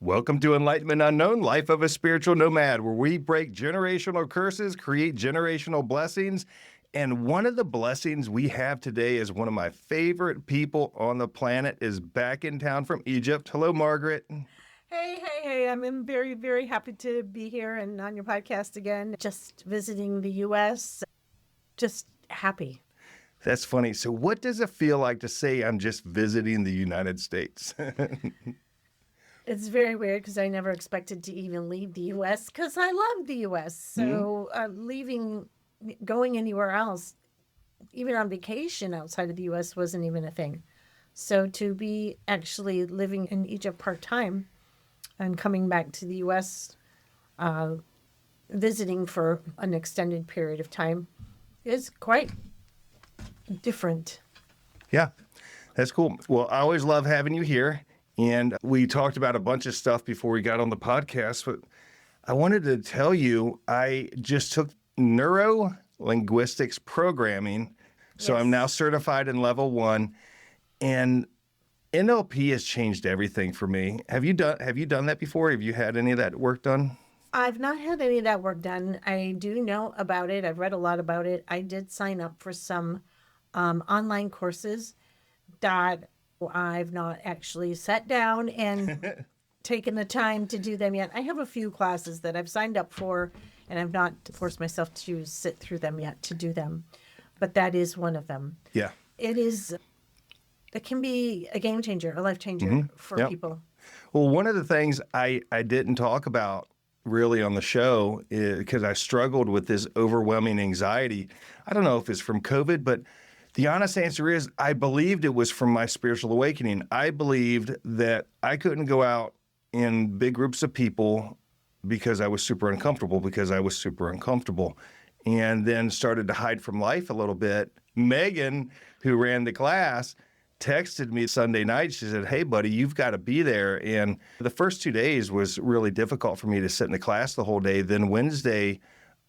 Welcome to Enlightenment Unknown, Life of a Spiritual Nomad, where we break generational curses, create generational blessings. And one of the blessings we have today is one of my favorite people on the planet is back in town from Egypt. Hello, Margaret. Hey. I'm very, very happy to be here and on your podcast again. Just visiting the U.S. Just happy. That's funny. So what does it feel like to say I'm just visiting the United States? It's very weird because I never expected to even leave the U.S. because I love the U.S. So going anywhere else, even on vacation outside of the U.S. wasn't even a thing. So to be actually living in Egypt part-time and coming back to the U.S., visiting for an extended period of time is quite different. Yeah, that's cool. Well, I always love having you here. And we talked about a bunch of stuff before we got on the podcast, but I wanted to tell you, I just took neurolinguistics programming. So I'm now certified in level 1, and NLP has changed everything for me. Have you done that before? Have you had any of that work done? I've not had any of that work done. I do know about it. I've read a lot about it. I did sign up for some online courses that I've not actually sat down and taken the time to do them yet. I have a few classes that I've signed up for, and I've not forced myself to sit through them yet to do them. But that is one of them. Yeah. It can be a game changer, a life changer for people. Well, one of the things I didn't talk about really on the show is because I struggled with this overwhelming anxiety. I don't know if it's from COVID, but the honest answer is I believed it was from my spiritual awakening. I believed that I couldn't go out in big groups of people because I was super uncomfortable, and then started to hide from life a little bit. Megan, who ran the class, texted me Sunday night. She said, "Hey, buddy, you've got to be there." And the first 2 days was really difficult for me to sit in the class the whole day. Then Wednesday,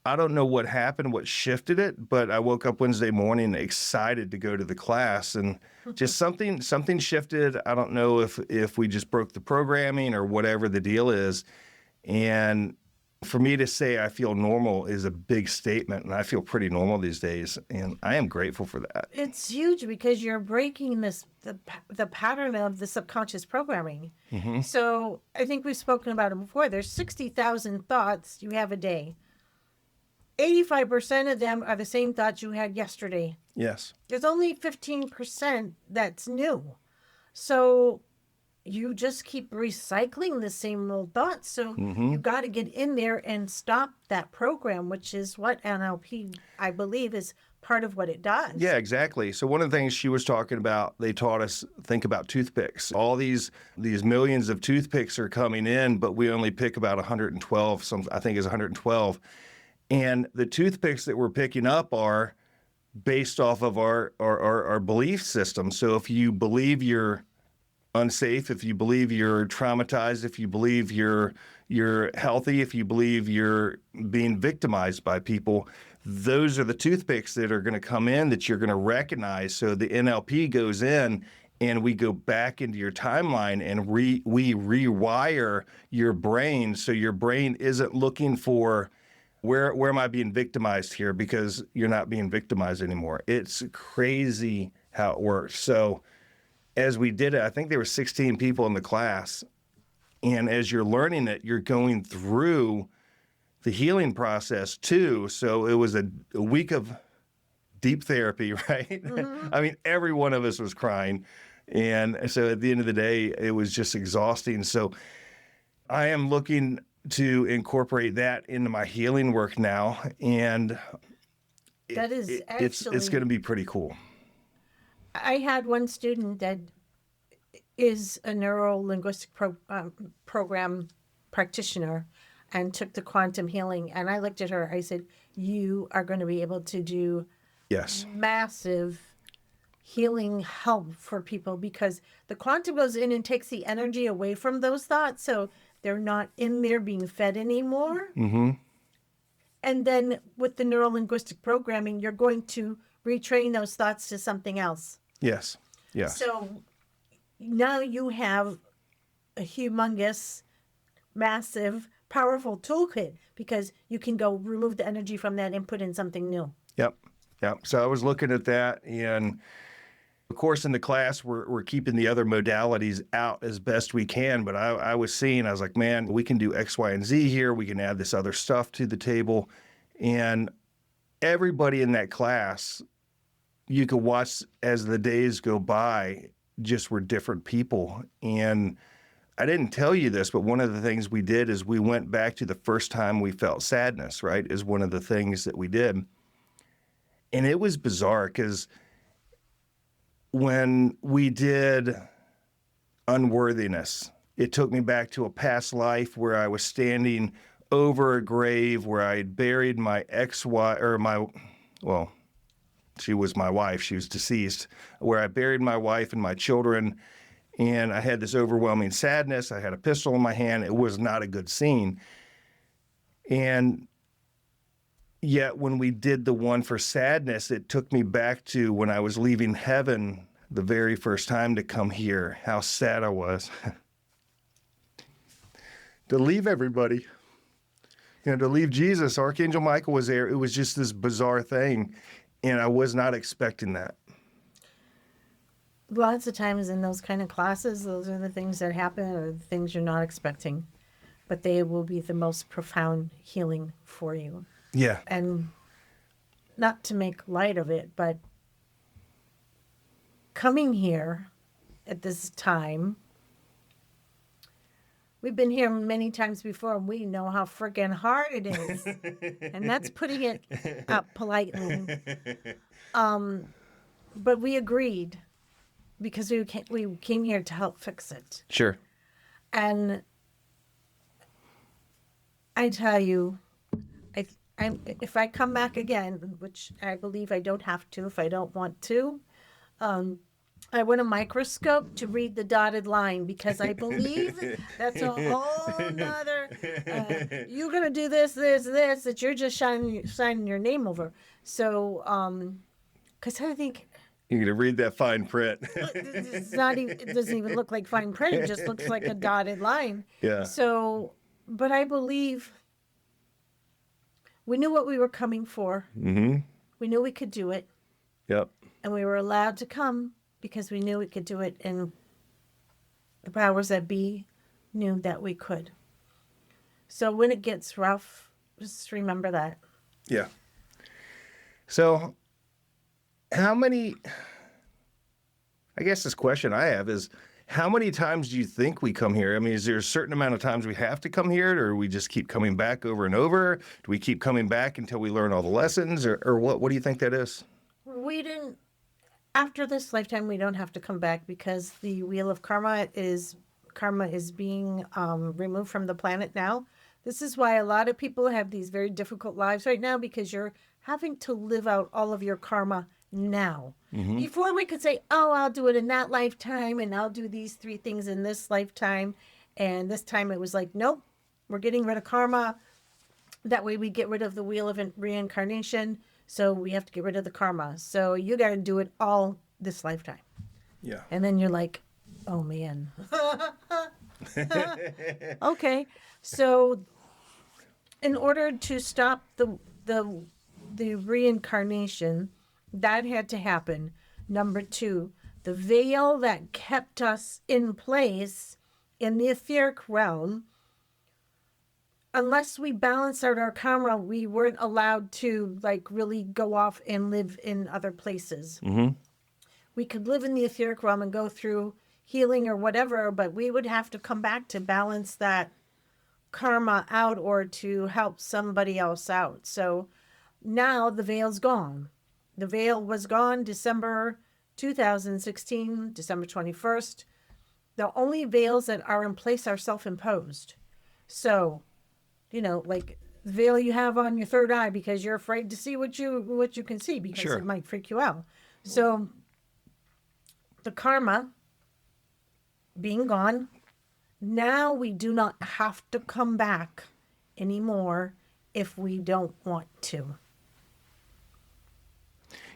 I don't know what happened, what shifted it, but I woke up Wednesday morning excited to go to the class, and just something shifted. I don't know if we just broke the programming or whatever the deal is. And for me to say I feel normal is a big statement, and I feel pretty normal these days, and I am grateful for that. It's huge because you're breaking the pattern of the subconscious programming. Mm-hmm. So I think we've spoken about it before. There's 60,000 thoughts you have a day. 85% of them are the same thoughts you had yesterday. Yes. There's only 15% that's new. So you just keep recycling the same old thoughts. So you got to get in there and stop that program, which is what NLP, I believe, is part of what it does. Yeah, exactly. So one of the things she was talking about, they taught us, think about toothpicks. All these millions of toothpicks are coming in, but we only pick about 112. I think it's 112. And the toothpicks that we're picking up are based off of our belief system. So if you believe you're unsafe, if you believe you're traumatized, if you believe you're healthy, if you believe you're being victimized by people, those are the toothpicks that are going to come in that you're going to recognize. So the NLP goes in, and we go back into your timeline, and we rewire your brain so your brain isn't looking for where am I being victimized here, because you're not being victimized anymore. It's crazy how it works. So as we did it, I think there were 16 people in the class. And as you're learning it, you're going through the healing process too. So it was a week of deep therapy, right? Mm-hmm. I mean, every one of us was crying. And so at the end of the day, it was just exhausting. So I am looking to incorporate that into my healing work now. And that is it's going to be pretty cool. I had one student that is a neurolinguistic program practitioner and took the quantum healing. And I looked at her, I said, you are going to be able to do massive healing help for people, because the quantum goes in and takes the energy away from those thoughts. So they're not in there being fed anymore. Mm-hmm. And then with the neurolinguistic programming, you're going to retrain those thoughts to something else. Yes. Yeah. So now you have a humongous massive, powerful toolkit because you can go remove the energy from that and put in something new. Yep. Yep. So I was looking at that, and of course, in the class, we're keeping the other modalities out as best we can. But I was seeing, I was like, man, we can do X, Y, and Z here. We can add this other stuff to the table. And everybody in that class, you could watch as the days go by, just were different people. And I didn't tell you this, but one of the things we did is we went back to the first time we felt sadness, right? Is one of the things that we did. And it was bizarre because when we did unworthiness, it took me back to a past life where I was standing over a grave where I had buried my ex-wife, well, she was my wife, she was deceased, where I buried my wife and my children, and I had this overwhelming sadness. I had a pistol in my hand. It was not a good scene. And yet when we did the one for sadness, it took me back to when I was leaving heaven the very first time to come here, how sad I was. To leave everybody, to leave Jesus. Archangel Michael was there. It was just this bizarre thing, and I was not expecting that. Lots of times in those kind of classes, those are the things that happen or the things you're not expecting, but they will be the most profound healing for you. Yeah. And not to make light of it, but coming here at this time, we've been here many times before, and we know how freaking hard it is. And that's putting it up politely. But we agreed because we came here to help fix it. Sure. And I tell you, if I come back again, which I believe I don't have to if I don't want to, I want a microscope to read the dotted line because I believe that's a whole nother, you're going to do this, that you're just signing your name over. So, because I think... You're going to read that fine print. It's not even, it doesn't even look like fine print. It just looks like a dotted line. Yeah. So, but I believe we knew what we were coming for. Mm-hmm. We knew we could do it. Yep. And we were allowed to come because we knew we could do it, and the powers that be knew that we could. So when it gets rough, just remember that. Yeah. So how many, I guess this question I have is, how many times do you think we come here? I mean, is there a certain amount of times we have to come here, or we just keep coming back over and over? Do we keep coming back until we learn all the lessons, or what? What do you think that is? We didn't, after this lifetime, we don't have to come back because the wheel of karma is being removed from the planet now. This is why a lot of people have these very difficult lives right now, because you're having to live out all of your karma now. Mm-hmm. Before we could say, oh, I'll do it in that lifetime and I'll do these 3 things in this lifetime. And this time it was like, nope, we're getting rid of karma. That way we get rid of the wheel of reincarnation. So we have to get rid of the karma. So you got to do it all this lifetime. Yeah. And then you're like, oh man. Okay. So in order to stop the reincarnation, that had to happen. Number 2, the veil that kept us in place in the etheric realm, unless we balanced out our karma, we weren't allowed to really go off and live in other places. Mm-hmm. We could live in the etheric realm and go through healing or whatever, but we would have to come back to balance that karma out or to help somebody else out. So now the veil's gone. The veil was gone December 2016, December 21st. The only veils that are in place are self-imposed. So, the veil you have on your third eye because you're afraid to see what you can see because Sure. It might freak you out. So the karma being gone, now we do not have to come back anymore if we don't want to.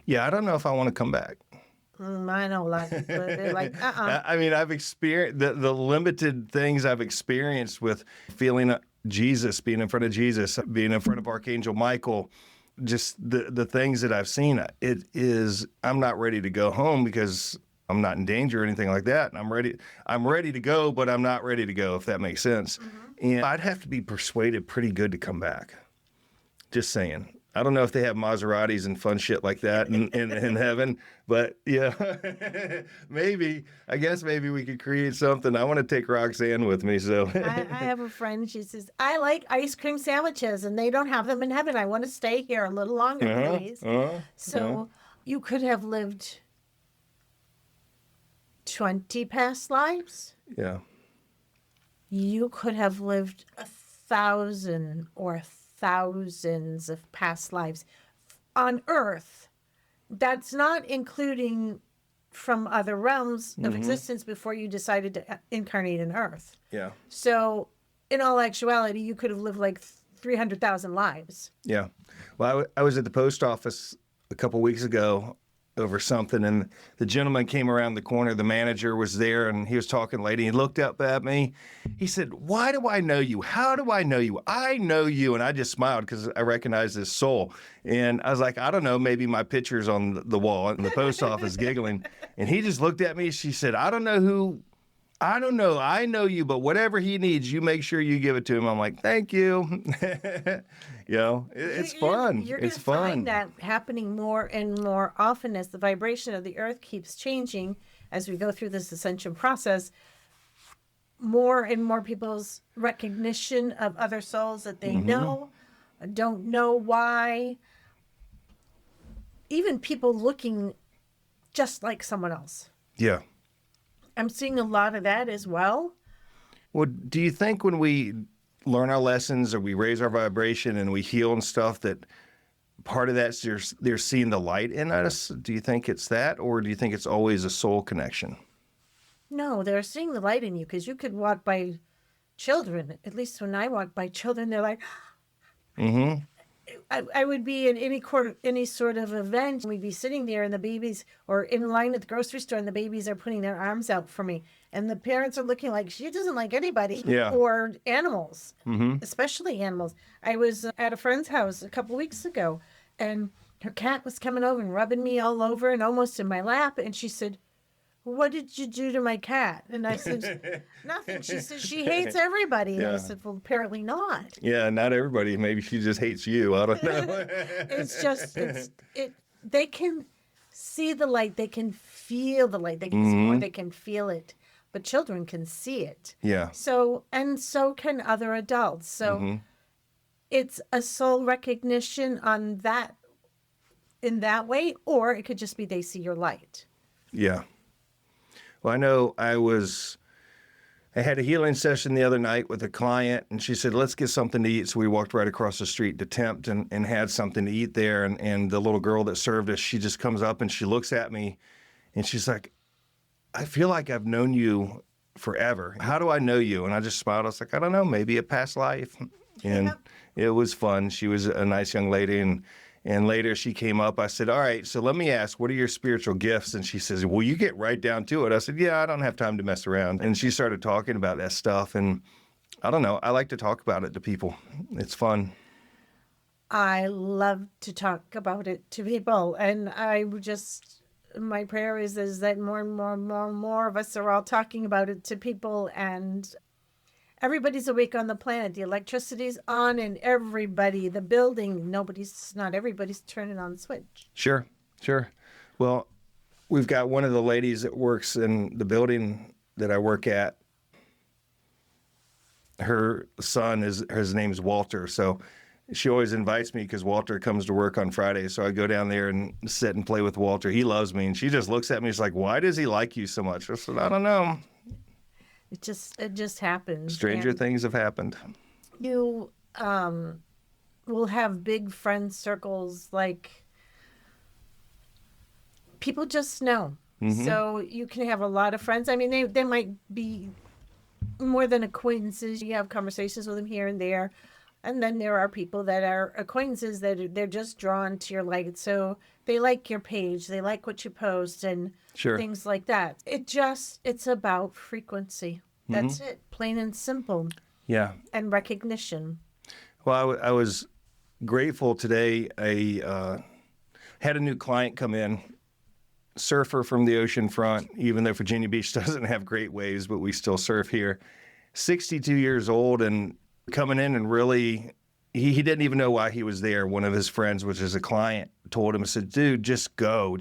Yeah, I don't know if I want to come back. I know a lot of people. They're like, uh-uh. I mean, I've experienced the limited things I've experienced with feeling Jesus, being in front of Jesus, being in front of Archangel Michael, just the things that I've seen. I'm not ready to go home because I'm not in danger or anything like that. And I'm ready to go, but I'm not ready to go, if that makes sense. And I'd have to be persuaded pretty good to come back. Just saying. I don't know if they have Maseratis and fun shit like that in heaven, but yeah, maybe. I guess maybe we could create something. I want to take Roxanne with me. So I have a friend. She says, I like ice cream sandwiches, and they don't have them in heaven. I want to stay here a little longer, please. So you could have lived 20 past lives. Yeah. You could have lived 1,000 or thousands of past lives on Earth. That's not including from other realms of existence before you decided to incarnate in Earth. Yeah. So, in all actuality, you could have lived like 300,000 lives. Yeah. Well, I was at the post office a couple weeks ago over something, and the gentleman came around the corner. The manager was there, and he was talking lady. He looked up at me. He said, "Why do I know you? How do I know you? I know you." And I just smiled because I recognized his soul. And I was like, I don't know, maybe my picture's on the wall in the post office giggling. And he just looked at me. She said, I don't know. I know you, but whatever he needs, you make sure you give it to him. I'm like, thank you. It's fun. You're It's going to fun. find that happening more and more often as the vibration of the Earth keeps changing as we go through this ascension process. More and more people's recognition of other souls that they know, don't know why. Even people looking just like someone else. Yeah. I'm seeing a lot of that as well. Well, do you think when we learn our lessons or we raise our vibration and we heal and stuff, that part of that's they're seeing the light in us? Do you think it's that, or do you think it's always a soul connection? No, they're seeing the light in you because you could walk by children. At least when I walk by children, they're like, I would be in any sort of event. We'd be sitting there and the babies, or in line at the grocery store, and the babies are putting their arms out for me. And the parents are looking like, she doesn't like anybody or animals, especially animals. I was at a friend's house a couple weeks ago, and her cat was coming over and rubbing me all over and almost in my lap. And she said, "What did you do to my cat?" And I said, "Nothing." She said, "She hates everybody." And I said, "Well, apparently not." Yeah, not everybody. Maybe she just hates you. I don't know. They can see the light. They can feel the light. They can, or they can feel it. But children can see it. Yeah. So can other adults. So it's a soul recognition on that, in that way, or it could just be they see your light. Yeah. Well, I know I had a healing session the other night with a client, and she said, let's get something to eat. So we walked right across the street to Tempt and had something to eat there. And the little girl that served us, she just comes up and she looks at me and she's like, I feel like I've known you forever. How do I know you? And I just smiled. I was like, I don't know, maybe a past life. And it was fun. She was a nice young lady. And later she came up. I said, all right, so let me ask, what are your spiritual gifts? And she says, well, you get right down to it. I said, yeah, I don't have time to mess around. And she started talking about that stuff. And I don't know, I like to talk about it to people. It's fun. I love to talk about it to people. And my prayer is that more and more of us are all talking about it to people, and everybody's awake on the planet. The electricity's on, and the building, not everybody's turning on the switch. Sure. Well, we've got one of the ladies that works in the building that I work at. Her son his name's Walter. So she always invites me because Walter comes to work on Friday. So I go down there and sit and play with Walter. He loves me. And she just looks at me. She's like, why does he like you so much? I said, I don't know. It just happens. Stranger things have happened. You will have big friend circles, like people just know. So you can have a lot of friends. I mean, they might be more than acquaintances. You have conversations with them here and there. And then there are people that are acquaintances that they're just drawn to your light. So They like your page. They like what you post and Sure. things like that. It's about frequency. That's it, plain and simple, Yeah. and recognition. Well, I was grateful today. I had a new client come in, surfer from the ocean front, even though Virginia Beach doesn't have great waves, but we still surf here. 62 years old and coming in and really, he didn't even know why he was there. One of his friends, which is a client, told him, said, dude, just go.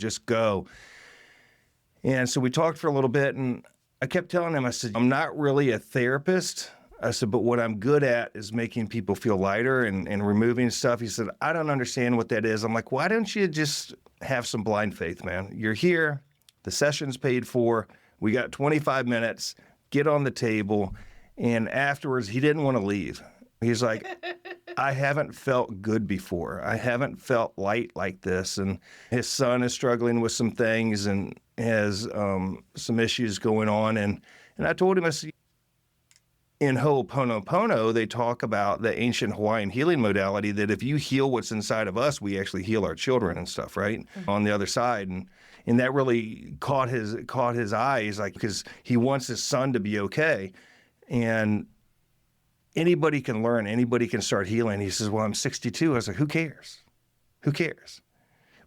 And so we talked for a little bit, and I kept telling him, I said, I'm not really a therapist. I said, but what I'm good at is making people feel lighter and removing stuff. He said, I don't understand what that is. I'm like, why don't you just have some blind faith, man? You're here. The session's paid for. We got 25 minutes. Get on the table. And afterwards, he didn't want to leave. He's like, I haven't felt good before. I haven't felt light like this. And his son is struggling with some things and has some issues going on. And I told him, I said, in Ho'oponopono, they talk about the ancient Hawaiian healing modality that if you heal what's inside of us, we actually heal our children and stuff, right? Mm-hmm. On the other side. And that really caught his eyes, like, because he wants his son to be okay. And anybody can learn, anybody can start healing. He says, well, I'm 62. I was like, who cares? Who cares?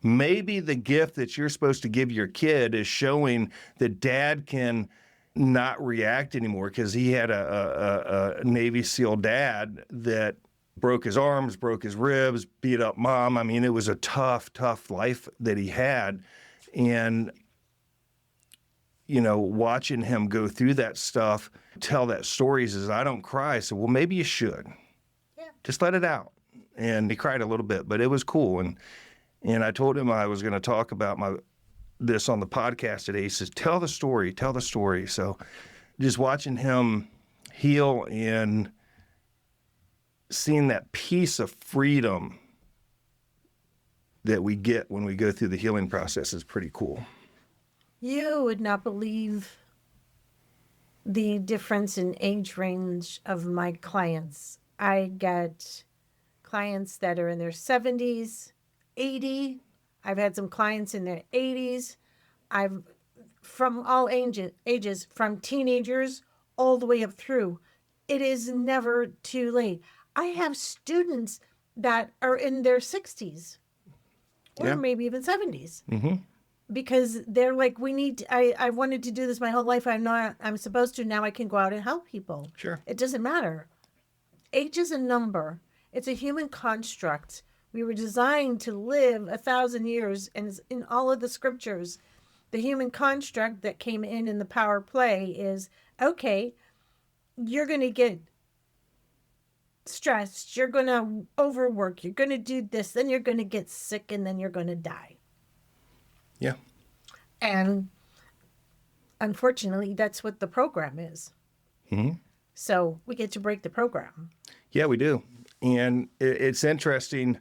Maybe the gift that you're supposed to give your kid is showing that dad can not react anymore, because he had a Navy SEAL dad that broke his arms, broke his ribs, beat up mom. I mean, it was a tough life that he had. And, you know, watching him go through that stuff, tell that story, he says, I don't cry. I said, well, maybe you should. Yeah. Just let it out. And he cried a little bit, but it was cool. And I told him I was going to talk about this on the podcast today. He says, tell the story. So just watching him heal and seeing that piece of freedom that we get when we go through the healing process is pretty cool. You would not believe the difference in age range of my clients. I get clients that are in their 70s, 80. I've had some clients in their 80s. I've from all ages, from teenagers all the way up through. It is never too late. I have students that are in their 60s or maybe even 70s. Mm-hmm. Because they're like, I wanted to do this my whole life. I'm supposed to. Now I can go out and help people. Sure. It doesn't matter. Age is a number. It's a human construct. We were designed to live 1,000 years, and in all of the scriptures, the human construct that came in the power play is, okay, you're going to get stressed, you're going to overwork, you're going to do this, then you're going to get sick, and then you're going to die. Yeah. And unfortunately, that's what the program is. Mm-hmm. So we get to break the program. Yeah, we do. And it's interesting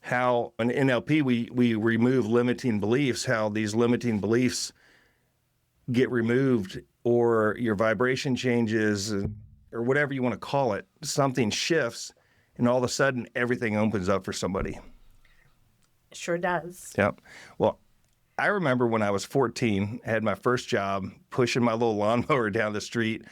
how in NLP we remove limiting beliefs, how these limiting beliefs get removed, or your vibration changes, or whatever you want to call it. Something shifts, and all of a sudden everything opens up for somebody. Sure does. Yep. Well, I remember when I was 14, I had my first job pushing my little lawnmower down the street.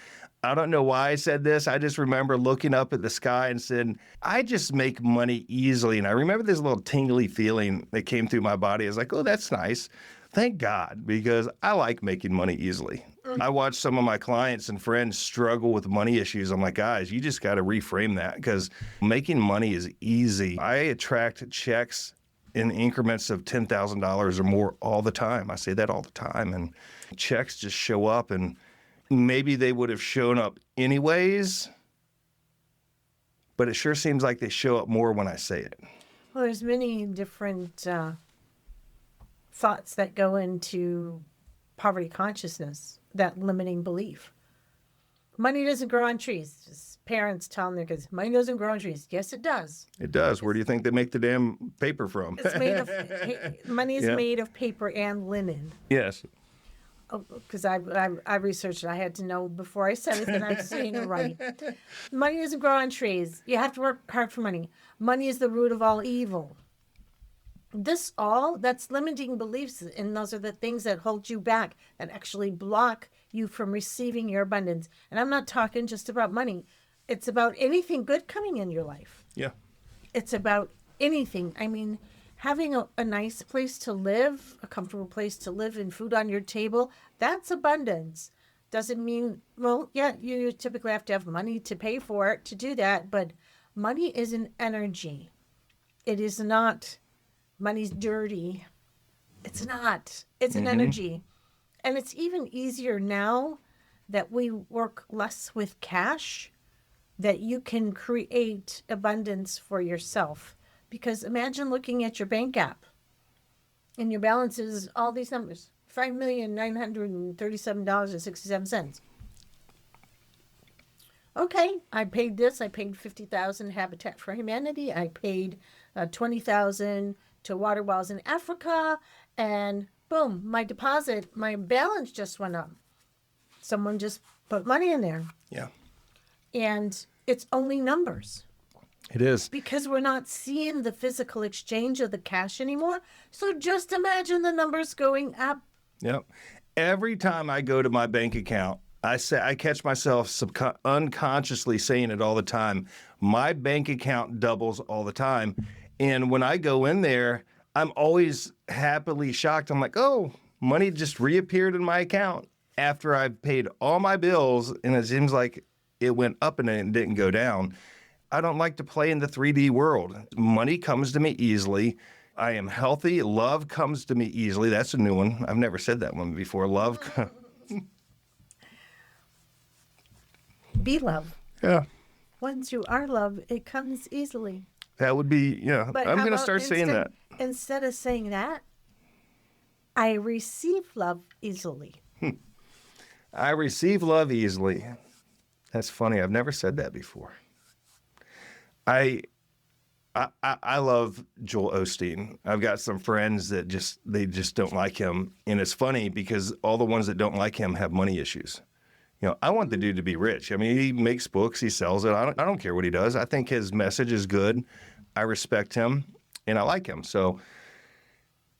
I don't know why I said this. I just remember looking up at the sky and said, I just make money easily. And I remember this little tingly feeling that came through my body. I was like, oh, that's nice. Thank God, because I like making money easily. I watch some of my clients and friends struggle with money issues. I'm like, guys, you just got to reframe that, because making money is easy. I attract checks in increments of $10,000 or more all the time. I say that all the time. And checks just show up, and maybe they would have shown up anyways, but it sure seems like they show up more when I say it. Well, there's many different thoughts that go into poverty consciousness, that limiting belief. Money doesn't grow on trees. Just parents telling their kids, money doesn't grow on trees. Yes, it does. It does. Where do you think they make the damn paper from? It's made of money is made of paper and linen. Yes. Because I researched it. I had to know before I said it that I'm saying it right. Money doesn't grow on trees. You have to work hard for money. Money is the root of all evil. That's limiting beliefs, and those are the things that hold you back, that actually block you from receiving your abundance. And I'm not talking just about money. It's about anything good coming in your life. Yeah. It's about anything. I mean, having a nice place to live, a comfortable place to live, and food on your table, that's abundance. Doesn't mean, well, yeah, you typically have to have money to pay for it to do that, but money is an energy. It is not, money's dirty. It's not. It's an energy. And it's even easier now that we work less with cash, that you can create abundance for yourself. Because imagine looking at your bank app and your balance is all these numbers, $5,937.67. Okay, I paid this. I paid $50,000 Habitat for Humanity. I paid $20,000 to water wells in Africa, and boom, my deposit, my balance just went up. Someone just put money in there. Yeah. And it's only numbers. It is. Because we're not seeing the physical exchange of the cash anymore. So just imagine the numbers going up. Yep. Every time I go to my bank account, I catch myself unconsciously saying it all the time. My bank account doubles all the time. And when I go in there, I'm always happily shocked. I'm like, oh, money just reappeared in my account after I've paid all my bills. And it seems like it went up and it didn't go down. I don't like to play in the 3D world. Money comes to me easily. I am healthy. Love comes to me easily. That's a new one. I've never said that one before. Love. Be love. Yeah. Once you are love, it comes easily. That would be, yeah. But I'm how going to about start saying that. Instead of saying that, I receive love easily. I receive love easily. That's funny. I've never said that before. I love Joel Osteen. I've got some friends that just don't like him, and it's funny because all the ones that don't like him have money issues. You know, I want the dude to be rich. I mean, he makes books, he sells it. I don't care what he does. I think his message is good. I respect him, and I like him. So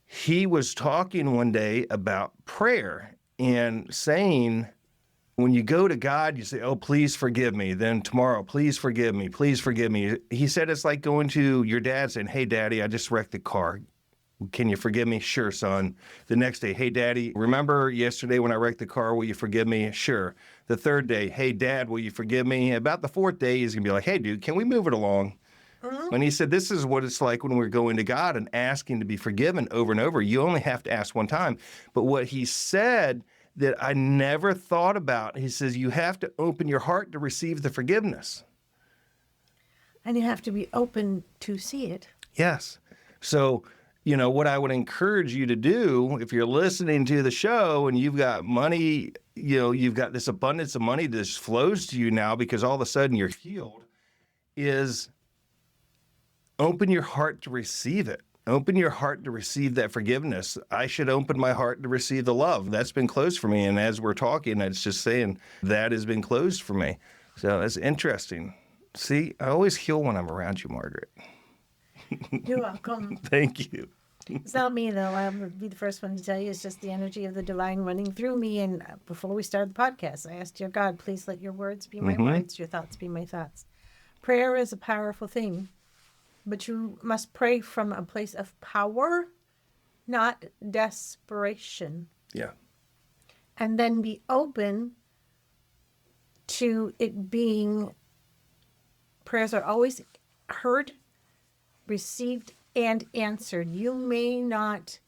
he was talking one day about prayer and saying, when you go to God, you say, oh, please forgive me. Then tomorrow, please forgive me. Please forgive me. He said it's like going to your dad saying, hey, Daddy, I just wrecked the car. Can you forgive me? Sure, son. The next day, hey, Daddy, remember yesterday when I wrecked the car? Will you forgive me? Sure. The third day, hey, Dad, will you forgive me? About the fourth day, he's going to be like, hey, dude, can we move it along? And he said, this is what it's like when we're going to God and asking to be forgiven over and over. You only have to ask one time. But what he said that I never thought about, he says, you have to open your heart to receive the forgiveness. And you have to be open to see it. Yes. So, you know, what I would encourage you to do, if you're listening to the show and you've got money, you know, you've got this abundance of money that just flows to you now because all of a sudden you're healed, is open your heart to receive it. Open your heart to receive that forgiveness. I should open my heart to receive the love. That's been closed for me. And as we're talking, it's just saying that has been closed for me. So that's interesting. See, I always heal when I'm around you, Margaret. You're welcome. Thank you. It's not me, though. I'll be the first one to tell you. It's just the energy of the divine running through me. And before we started the podcast, I asked, dear God, please let your words be my words, your thoughts be my thoughts. Prayer is a powerful thing, but you must pray from a place of power, not desperation. Yeah. And then be open to it being, prayers are always heard, received, and answered. You may not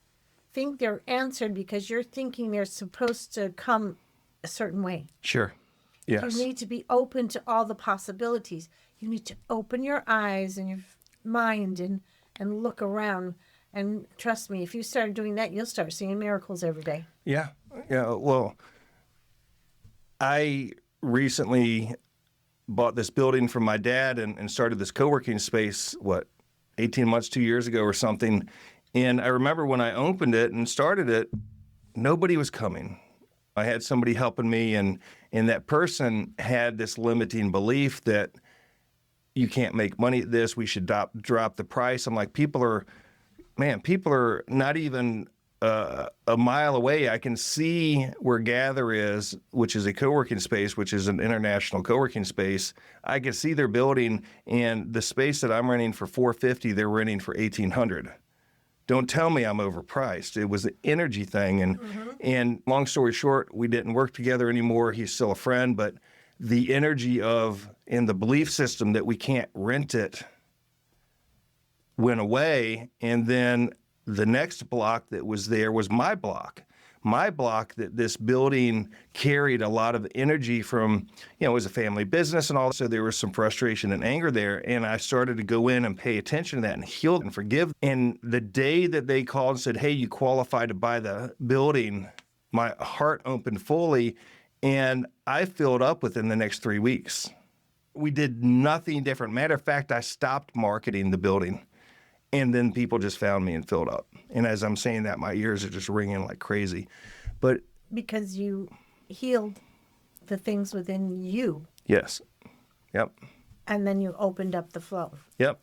think they're answered because you're thinking they're supposed to come a certain way. Sure. Yes. You need to be open to all the possibilities. You need to open your eyes and your mind and look around. And trust me, if you start doing that, you'll start seeing miracles every day. Yeah. Yeah. Well, I recently bought this building from my dad and started this co-working space, 18 months, 2 years ago or something. And I remember when I opened it and started it, nobody was coming. I had somebody helping me, and that person had this limiting belief that you can't make money at this. We should drop the price. I'm like, people are man, people are not even a mile away. I can see where Gather is, which is a co-working space, which is an international co-working space. I can see their building, and the space that I'm renting for $450, they're renting for $1,800. Don't tell me I'm overpriced. It was an energy thing. And long story short, we didn't work together anymore. He's still a friend, but the energy of, and the belief system that we can't rent it went away. And then the next block that was there was my block. My block, that this building carried a lot of energy from, it was a family business and all. So there was some frustration and anger there. And I started to go in and pay attention to that and heal and forgive. And the day that they called and said, hey, you qualify to buy the building, my heart opened fully, and I filled up within the next 3 weeks. We did nothing different. Matter of fact, I stopped marketing the building. And then people just found me and filled up. And as I'm saying that, my ears are just ringing like crazy. But because you healed the things within you. Yes. Yep. And then you opened up the flow. Yep.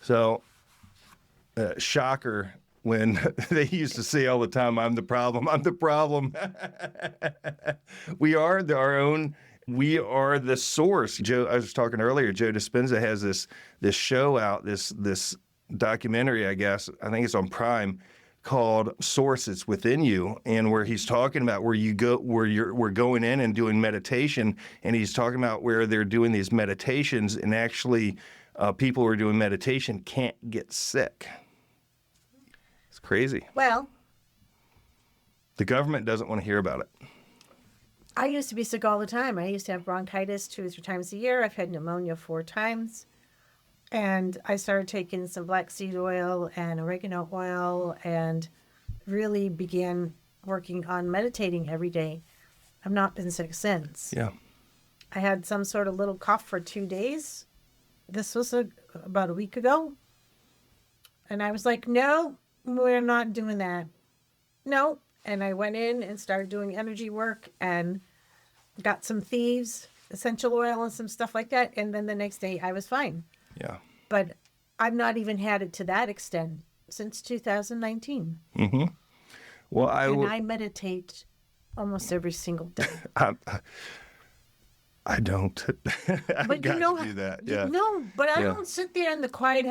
So, shocker when they used to say all the time, I'm the problem, I'm the problem. We are we are the source. Joe, I was talking earlier, Joe Dispenza has this show out, this documentary, I guess, I think it's on Prime, called Source, It's Within You, and where he's talking about we're going in and doing meditation, and he's talking about where they're doing these meditations, and actually people who are doing meditation can't get sick. It's crazy. Well, the government doesn't want to hear about it. I used to be sick all the time. I used to have bronchitis 2 or 3 times a year. I've had pneumonia 4 times. And I started taking some black seed oil and oregano oil and really began working on meditating every day. I've not been sick since. Yeah. I had some sort of little cough for 2 days. This was about a week ago. And I was like, no, we're not doing that. No. And I went in and started doing energy work and got some thieves, essential oil and some stuff like that. And then the next day I was fine. Yeah. But I've not even had it to that extent since 2019. Mm-hmm. Well, I meditate almost every single day. I don't. But you know, to do that. Yeah. No, but I don't sit there in the quiet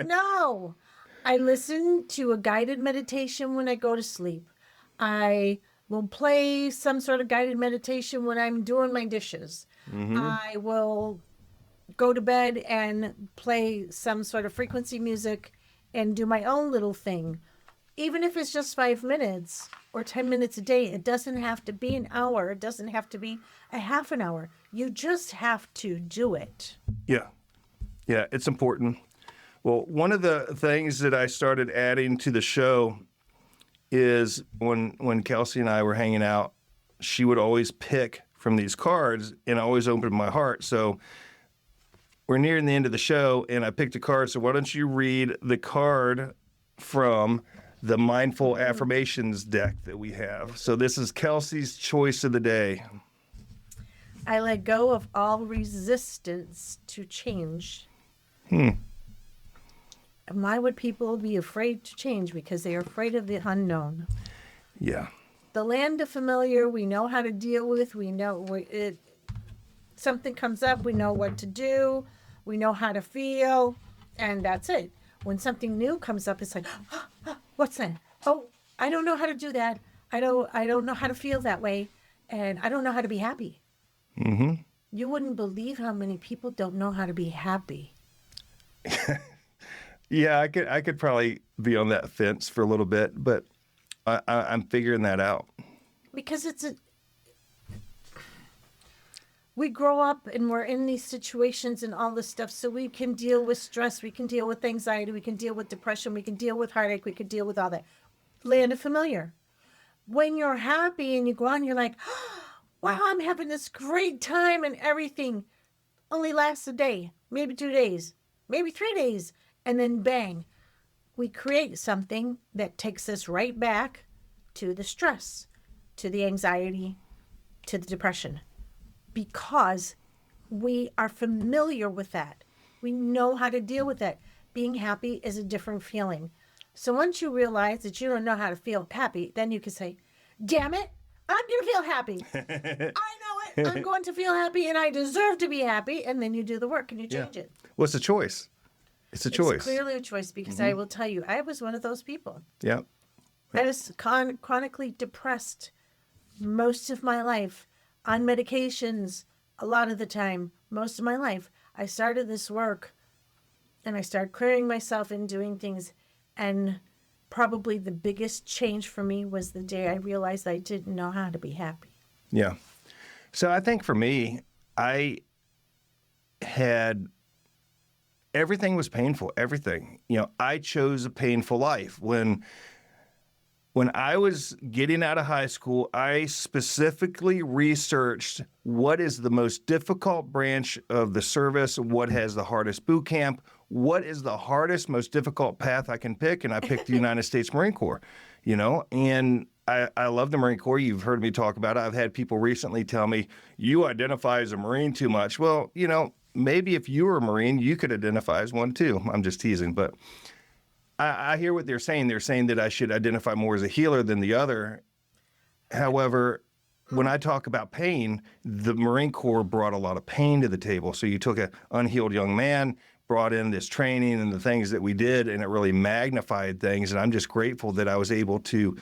No. I listen to a guided meditation when I go to sleep. I will play some sort of guided meditation when I'm doing my dishes. Mm-hmm. I will go to bed and play some sort of frequency music and do my own little thing. Even if it's just 5 minutes or 10 minutes a day, it doesn't have to be an hour. It doesn't have to be a half an hour. You just have to do it. Yeah. Yeah, it's important. Well, one of the things that I started adding to the show is when Kelsey and I were hanging out, she would always pick from these cards, and I always opened my heart. So we're nearing the end of the show, and I picked a card. So why don't you read the card from the Mindful Affirmations deck that we have? So this is Kelsey's choice of the day. I let go of all resistance to change. And why would people be afraid to change? Because they are afraid of the unknown. Yeah. The land of familiar, we know how to deal with. We know something comes up, we know what to do. We know how to feel, and that's it. When something new comes up, it's like, what's that? Oh, I don't know how to do that. I don't know how to feel that way, and I don't know how to be happy. Mm-hmm. You wouldn't believe how many people don't know how to be happy. Yeah, I could probably be on that fence for a little bit, but I'm figuring that out. Because we grow up and we're in these situations and all this stuff, so we can deal with stress, we can deal with anxiety, we can deal with depression, we can deal with heartache, we can deal with all that. Land of familiar. When you're happy and you go on, you're like, wow, I'm having this great time, and everything only lasts a day, maybe 2 days, maybe 3 days. And then bang, we create something that takes us right back to the stress, to the anxiety, to the depression, because we are familiar with that. We know how to deal with that being happy is a different feeling. So once you realize that you don't know how to feel happy, then you can say, damn it, I'm going to feel happy. I know it. I'm going to feel happy and I deserve to be happy. And then you do the work and you change it. Well, it's a choice. It's a choice. It's clearly a choice because I will tell you, I was one of those people. Yeah. I was chronically depressed most of my life, on medications a lot of the time, most of my life. I started this work and I started clearing myself and doing things. And probably the biggest change for me was the day I realized I didn't know how to be happy. Yeah. So I think for me, everything was painful, everything. I chose a painful life. When I was getting out of high school, I specifically researched what is the most difficult branch of the service, what has the hardest boot camp, what is the hardest, most difficult path I can pick, and I picked the United States Marine Corps, and I love the Marine Corps. You've heard me talk about it. I've had people recently tell me, you identify as a Marine too much. Well, maybe if you were a Marine, you could identify as one too. I'm just teasing, but I hear what they're saying. They're saying that I should identify more as a healer than the other. However, when I talk about pain, the Marine Corps brought a lot of pain to the table. So you took an unhealed young man, brought in this training and the things that we did, and it really magnified things. And I'm just grateful that I was able to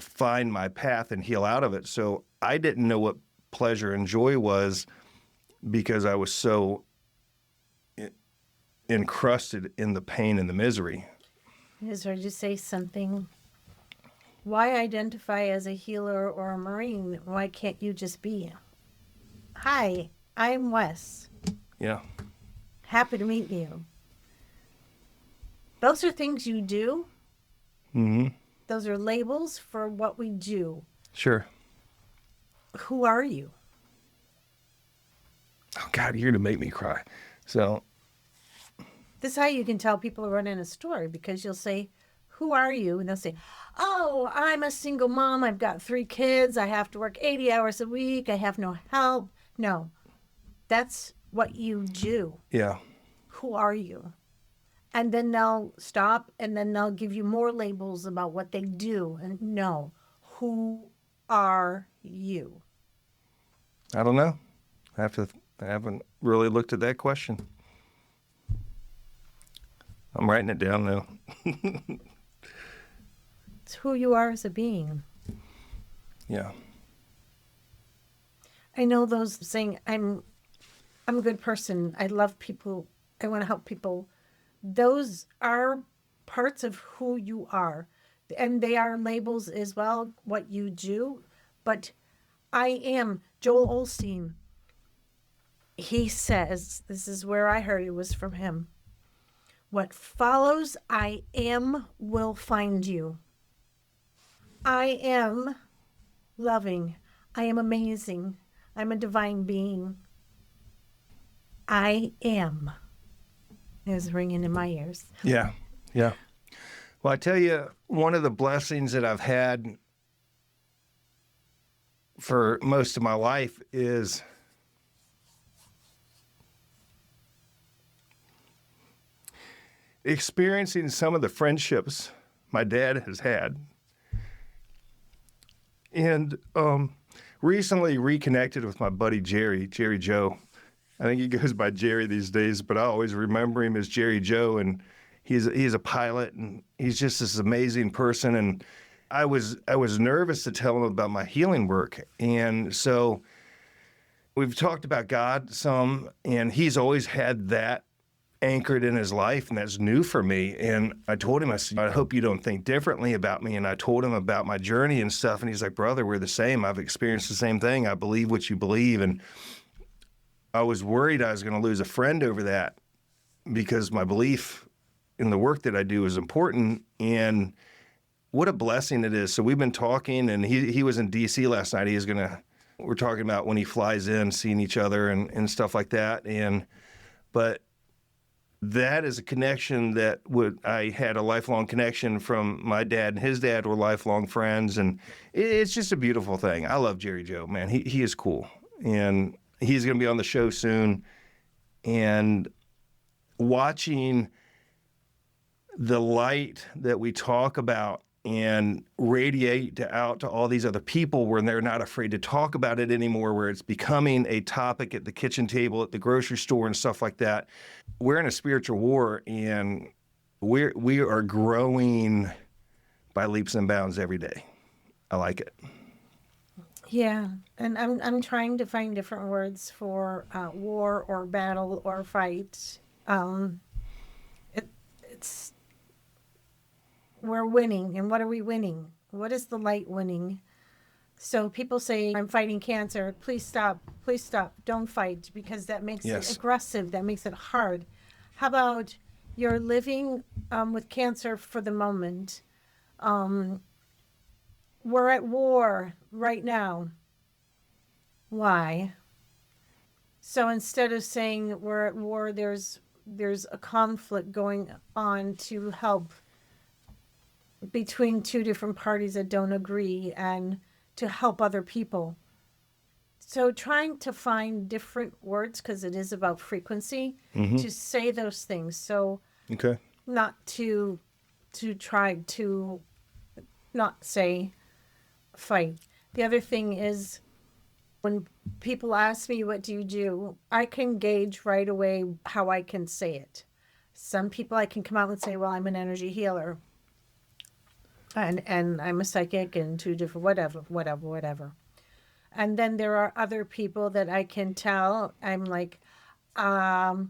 find my path and heal out of it. So I didn't know what pleasure and joy was because I was so encrusted in the pain and the misery. Is there to say something? Why identify as a healer or a Marine? Why can't you just be? Hi, I'm Wes. Yeah. Happy to meet you. Those are things you do. Mm-hmm. Those are labels for what we do. Sure. Who are you? Oh, God, you're going to make me cry. So... This is how you can tell people are running a store, because you'll say, who are you? And they'll say, oh, I'm a single mom. I've got 3 kids. I have to work 80 hours a week. I have no help. No, that's what you do. Yeah. Who are you? And then they'll stop and then they'll give you more labels about what they do. And no, who are you? I don't know. I haven't really looked at that question. I'm writing it down now. It's who you are as a being. Yeah. I know those saying, I'm a good person. I love people. I want to help people. Those are parts of who you are. And they are labels as well, what you do. But I am Joel Osteen. He says, this is where I heard it was from him. What follows I am will find you. I am loving. I am amazing. I'm a divine being. I am. It was ringing in my ears. Yeah, yeah. Well, I tell you, one of the blessings that I've had for most of my life is experiencing some of the friendships my dad has had. And recently reconnected with my buddy Jerry Joe. I think he goes by Jerry these days, but I always remember him as Jerry Joe. And he's a pilot, and he's just this amazing person. And I was nervous to tell him about my healing work. And so we've talked about God some, and he's always had that anchored in his life, and that's new for me. And I told him, I said, I hope you don't think differently about me. And I told him about my journey and stuff, and he's like, brother, we're the same. I've experienced the same thing. I believe what you believe. And I was worried I was going to lose a friend over that, because my belief in the work that I do is important. And what a blessing it is. So we've been talking, and he was in D.C. last night. We're talking about when he flies in, seeing each other and stuff like that. But that is a connection that I had a lifelong connection from my dad, and his dad were lifelong friends. And it's just a beautiful thing. I love Jerry Joe, man. He is cool. And he's going to be on the show soon. And watching the light that we talk about and radiate out to all these other people where they're not afraid to talk about it anymore, where it's becoming a topic at the kitchen table, at the grocery store and stuff like that. We're in a spiritual war, and we are growing by leaps and bounds every day. I like it. Yeah, and I'm trying to find different words for war or battle or fight. It's we're winning, and what are we winning? What is the light winning? So people say, "I'm fighting cancer. Please stop. Please stop. Don't fight," because that makes it aggressive. That makes it hard. How about you're living with cancer for the moment? We're at war right now. Why? So instead of saying we're at war, there's a conflict going on to help between two different parties that don't agree and to help other people. So trying to find different words, because it is about frequency, to say those things. So not to try to not say fight. The other thing is, when people ask me, what do you do? I can gauge right away how I can say it. Some people I can come out and say, well, I'm an energy healer. And I'm a psychic and two different, whatever. And then there are other people that I can tell, I'm like, I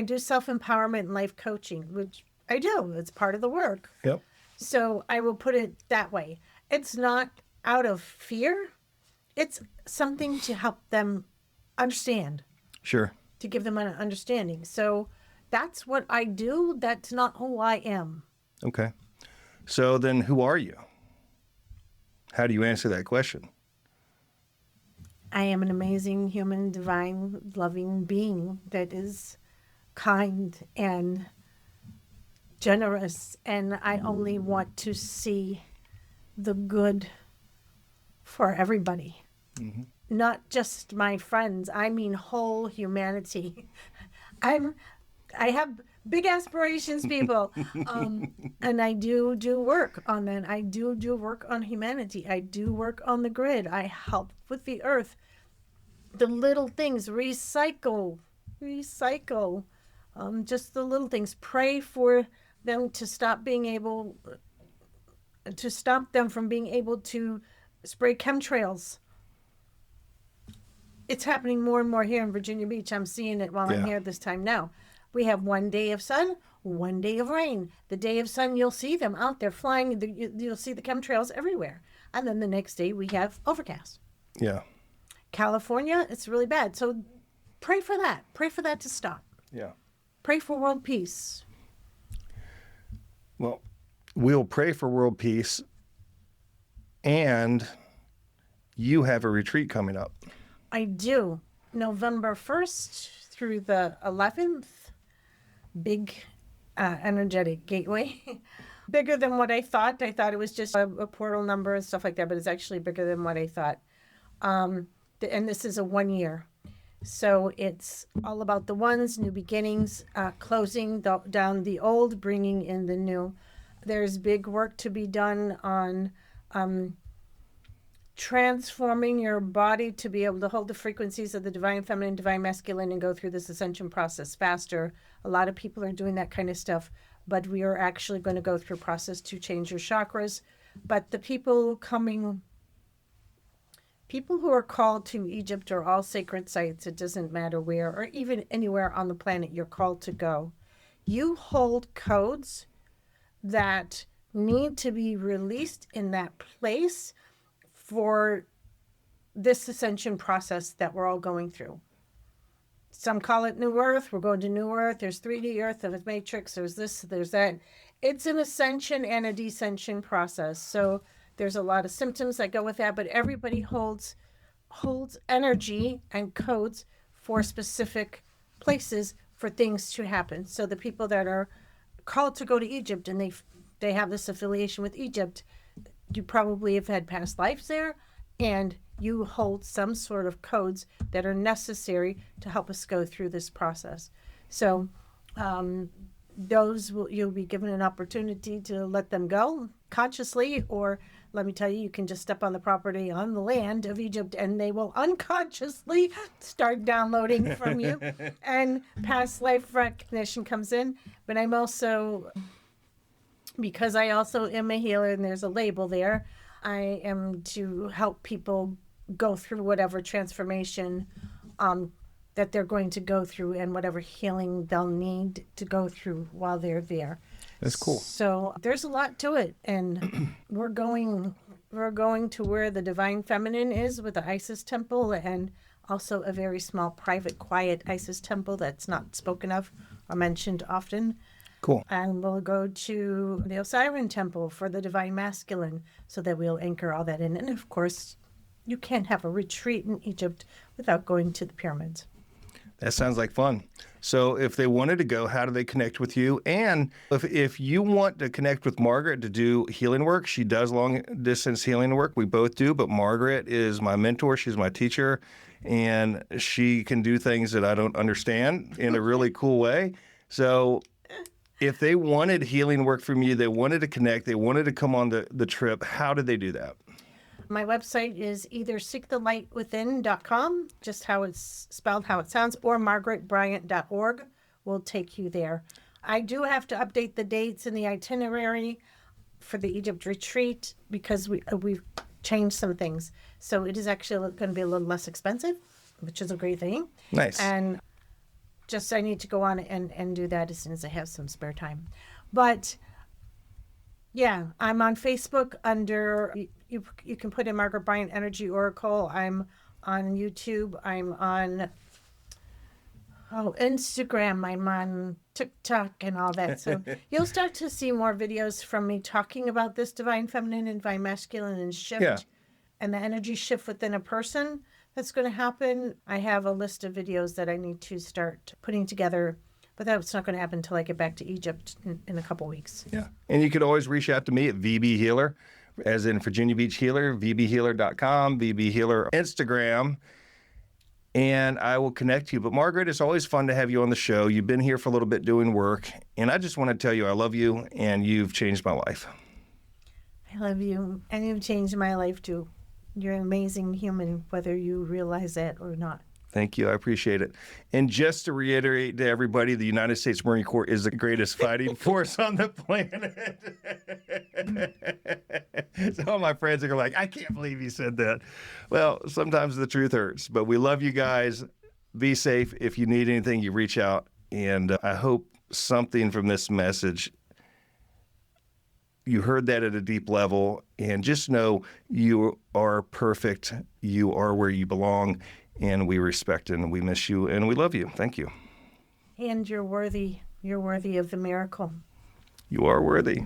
do self-empowerment and life coaching, which I do. It's part of the work. Yep. So I will put it that way. It's not out of fear. It's something to help them understand. Sure. To give them an understanding. So that's what I do. That's not who I am. Okay. So then who are you? How do you answer that question? I am an amazing human, divine, loving being that is kind and generous. And I only want to see the good for everybody. Not just my friends. I mean whole humanity. I have big aspirations, people. And I do work on that. I do work on humanity. I do work on the grid. I help with the earth. The little things, recycle. Just the little things. Pray for them to stop them from being able to spray chemtrails. It's happening more and more here in Virginia Beach. I'm seeing it while I'm here this time now. We have one day of sun, one day of rain. The day of sun, you'll see them out there flying. You'll see the chemtrails everywhere. And then the next day we have overcast. Yeah. California, it's really bad. So pray for that. Pray for that to stop. Yeah. Pray for world peace. Well, we'll pray for world peace. And you have a retreat coming up. I do. November 1st through the 11th. Big energetic gateway. Bigger than what I thought. I thought it was just a portal number and stuff like that, but it's actually bigger than what I thought. And this is a 1 year. So it's all about the ones, new beginnings, closing down the old, bringing in the new. There's big work to be done on transforming your body to be able to hold the frequencies of the divine feminine, divine masculine, and go through this ascension process faster. A lot of people are doing that kind of stuff, but we are actually going to go through a process to change your chakras. But the people who are called to Egypt or all sacred sites, it doesn't matter where, or even anywhere on the planet you're called to go. You hold codes that need to be released in that place for this ascension process that we're all going through. Some call it New Earth. We're going to New Earth. There's 3D Earth, there's Matrix, there's this, there's that. It's an ascension and a descension process. So there's a lot of symptoms that go with that, but everybody holds energy and codes for specific places for things to happen. So the people that are called to go to Egypt and they have this affiliation with Egypt, you probably have had past lives there, and you hold some sort of codes that are necessary to help us go through this process. So you'll be given an opportunity to let them go consciously, or let me tell you, you can just step on the property on the land of Egypt and they will unconsciously start downloading from you and past life recognition comes in. But I'm also, because I also am a healer and there's a label there, I am to help people go through whatever transformation that they're going to go through and whatever healing they'll need to go through while they're there. That's cool. So there's a lot to it, and we're going to where the divine feminine is with the Isis temple, and also a very small, private, quiet Isis temple that's not spoken of or mentioned often. Cool. And we'll go to the Osiris temple for the divine masculine, so that we'll anchor all that in. And of course, you can't have a retreat in Egypt without going to the pyramids. That sounds like fun. So if they wanted to go, how do they connect with you? And if you want to connect with Margaret to do healing work, she does long distance healing work. We both do, but Margaret is my mentor. She's my teacher, and she can do things that I don't understand in a really cool way. So if they wanted healing work from you, they wanted to connect, they wanted to come on the trip, how did they do that? My website is either seekthelightwithin.com, just how it's spelled, how it sounds, or margaretbryant.org will take you there. I do have to update the dates in the itinerary for the Egypt retreat because we've changed some things. So it is actually going to be a little less expensive, which is a great thing. Nice. And just I need to go on and do that as soon as I have some spare time. But yeah, I'm on Facebook under, you can put in Margaret Bryant Energy Oracle. I'm on YouTube. I'm on Instagram. I'm on TikTok and all that. So you'll start to see more videos from me talking about this divine feminine and divine masculine and shift and the energy shift within a person that's going to happen. I have a list of videos that I need to start putting together, but that's not going to happen until I get back to Egypt in a couple weeks. Yeah. And you could always reach out to me at VB Healer, as in Virginia Beach Healer, vbhealer.com, VB Healer Instagram, and I will connect you. But Margaret, it's always fun to have you on the show. You've been here for a little bit doing work, and I just want to tell you I love you, and you've changed my life. I love you, and you've changed my life too. You're an amazing human, whether you realize that or not. Thank you. I appreciate it. And just to reiterate to everybody, the United States Marine Corps is the greatest fighting force on the planet. Some of my friends are like, I can't believe you said that. Well, sometimes the truth hurts, but we love you guys. Be safe. If you need anything, you reach out. And I hope something from this message, you heard that at a deep level, and just know you are perfect. You are where you belong. And we respect and we miss you and we love you. Thank you. And you're worthy. You're worthy of the miracle. You are worthy.